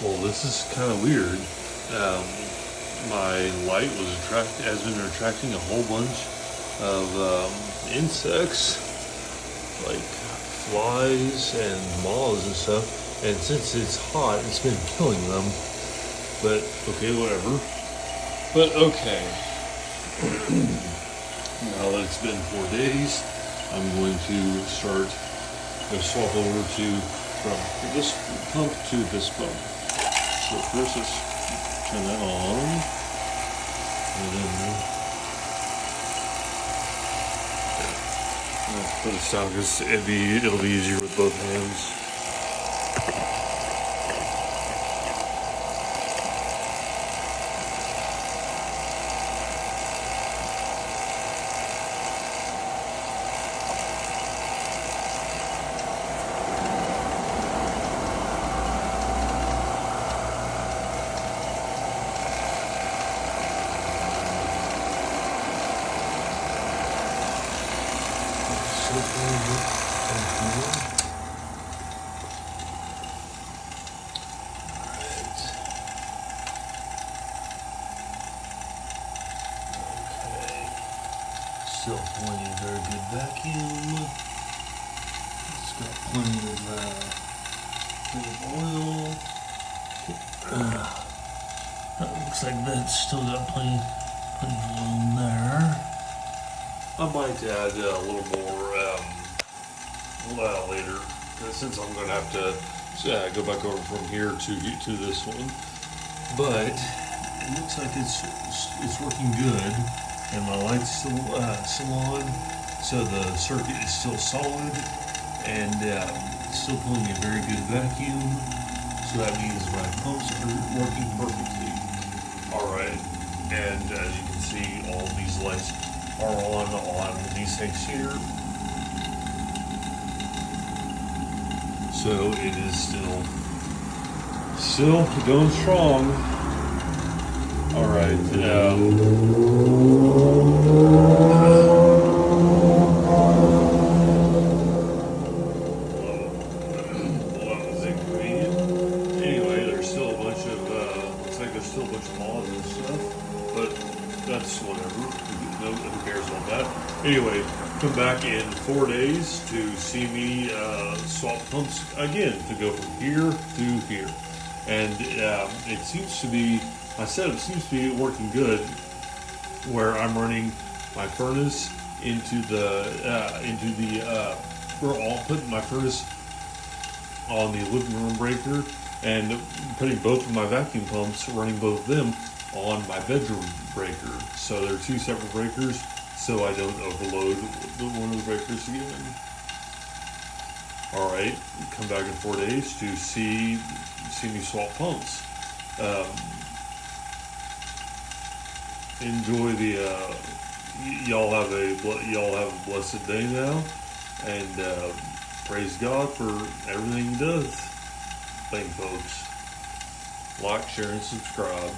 Well, this is kind of weird. My light has been attracting a whole bunch of insects, like flies and moths and stuff. And since it's hot, it's been killing them. But okay, whatever. But okay. Now that it's been 4 days, I'm going to swap over from this pump to this pump. So first let's turn that on, and then I'll put this down because it'll be easier with both hands. Still plenty of very good vacuum. It's got plenty of oil. That looks like that's still got plenty of oil in there. I might add a little more later, since I'm going to have to go back over from here to this one. But it looks like it's working good, and my light's still on, so the circuit is still solid, and still pulling a very good vacuum. So that means my pumps are working perfectly. All right, and as you can see, all these lights are on these things here. So it is still going strong. All right. Anyway, there's still a bunch of looks like there's still a bunch of moths and stuff, but that's whatever. Who cares about that? Anyway, come back in 4 days to see me swap pumps again to go from here to here. And it seems to be, my setup seems to be working good, where I'm running my furnace we're all putting my furnace on the living room breaker and putting both of my vacuum pumps, running both of them on my bedroom breaker. So they're two separate breakers, so I don't overload one of the breakers again. All right, come back in 4 days to see me swap pumps. Enjoy y'all have a blessed day now, and praise God for everything He does. Thank you, folks. Like, share, and subscribe.